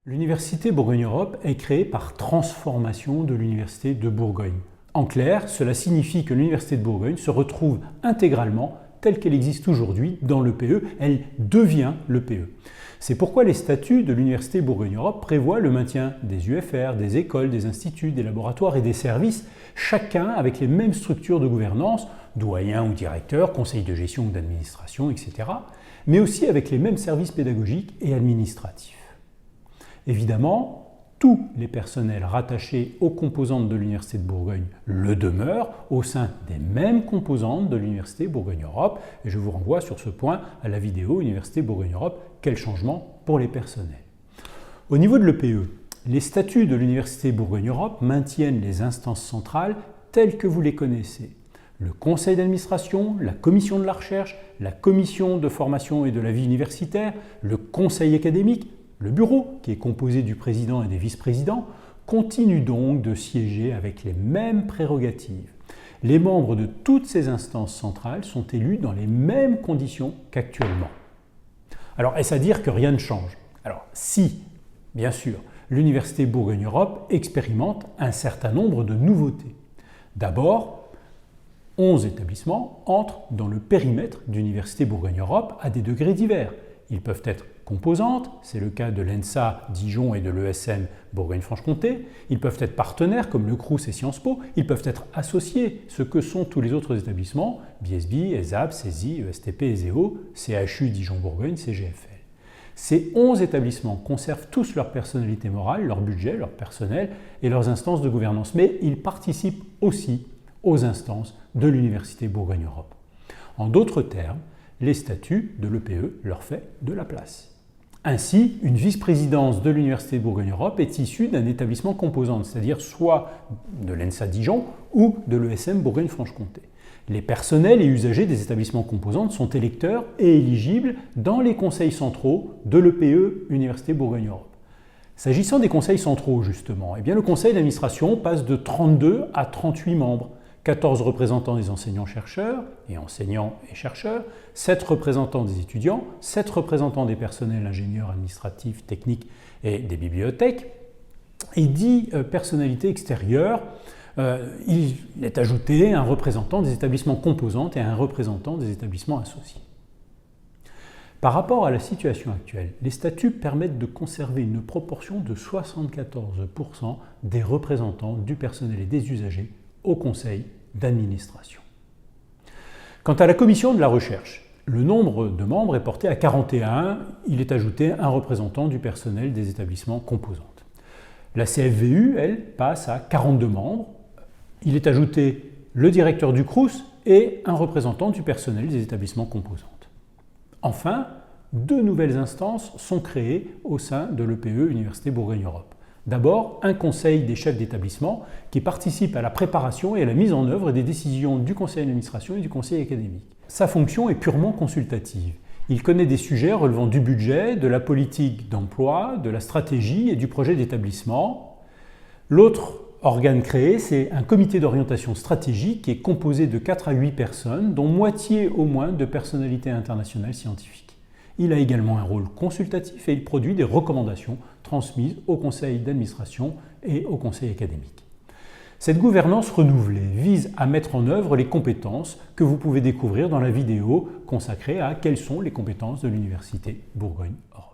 L'Université Bourgogne-Europe est créée par transformation de l'Université de Bourgogne. En clair, cela signifie que l'Université de Bourgogne se retrouve intégralement telle qu'elle existe aujourd'hui dans l'EPE, elle devient l'EPE. C'est pourquoi les statuts de l'Université Bourgogne-Europe prévoient le maintien des UFR, des écoles, des instituts, des laboratoires et des services, chacun avec les mêmes structures de gouvernance, doyen ou directeur, conseil de gestion ou d'administration, etc., mais aussi avec les mêmes services pédagogiques et administratifs. Évidemment, tous les personnels rattachés aux composantes de l'Université de Bourgogne le demeurent au sein des mêmes composantes de l'Université Bourgogne-Europe. Et je vous renvoie sur ce point à la vidéo Université Bourgogne-Europe, quel changement pour les personnels. Au niveau de l'EPE, les statuts de l'Université Bourgogne-Europe maintiennent les instances centrales telles que vous les connaissez. Le conseil d'administration, la commission de la recherche, la commission de formation et de la vie universitaire, le conseil académique, le bureau, qui est composé du président et des vice-présidents, continue donc de siéger avec les mêmes prérogatives. Les membres de toutes ces instances centrales sont élus dans les mêmes conditions qu'actuellement. Alors, est-ce à dire que rien ne change? Alors, si, bien sûr, l'Université Bourgogne-Europe expérimente un certain nombre de nouveautés. D'abord, 11 établissements entrent dans le périmètre d'Université Bourgogne-Europe à des degrés divers. Ils peuvent être composantes, c'est le cas de l'ENSA Dijon et de l'ESM Bourgogne-Franche-Comté. Ils peuvent être partenaires comme le Crous et Sciences Po. Ils peuvent être associés, ce que sont tous les autres établissements, BSB, ESAP, CESI, ESTP, ESEO, CHU Dijon-Bourgogne, CGFL. Ces 11 établissements conservent tous leur personnalité morale, leur budget, leur personnel et leurs instances de gouvernance, mais ils participent aussi aux instances de l'Université Bourgogne-Europe. En d'autres termes, les statuts de l'EPE leur fait de la place. Ainsi, une vice-présidence de l'Université de Bourgogne-Europe est issue d'un établissement composante, c'est-à-dire soit de l'ENSA Dijon ou de l'ESM Bourgogne-Franche-Comté. Les personnels et usagers des établissements composantes sont électeurs et éligibles dans les conseils centraux de l'EPE Université Bourgogne-Europe. S'agissant des conseils centraux, justement, le conseil d'administration passe de 32 à 38 membres. 14 représentants des enseignants-chercheurs et enseignants et chercheurs, 7 représentants des étudiants, 7 représentants des personnels ingénieurs, administratifs, techniques et des bibliothèques, et 10 personnalités extérieures. Il est ajouté un représentant des établissements composantes et un représentant des établissements associés. Par rapport à la situation actuelle, les statuts permettent de conserver une proportion de 74% des représentants du personnel et des usagers au conseil d'administration. Quant à la commission de la recherche, le nombre de membres est porté à 41, il est ajouté un représentant du personnel des établissements composantes. La CFVU, elle, passe à 42 membres, il est ajouté le directeur du Crous et un représentant du personnel des établissements composantes. Enfin, 2 nouvelles instances sont créées au sein de l'EPE Université Bourgogne-Europe. D'abord, un conseil des chefs d'établissement qui participe à la préparation et à la mise en œuvre des décisions du conseil d'administration et du conseil académique. Sa fonction est purement consultative. Il connaît des sujets relevant du budget, de la politique d'emploi, de la stratégie et du projet d'établissement. L'autre organe créé, c'est un comité d'orientation stratégique qui est composé de 4 à 8 personnes, dont moitié au moins de personnalités internationales scientifiques. Il a également un rôle consultatif et il produit des recommandations transmises au conseil d'administration et au conseil académique. Cette gouvernance renouvelée vise à mettre en œuvre les compétences que vous pouvez découvrir dans la vidéo consacrée à quelles sont les compétences de l'Université Bourgogne-Europe.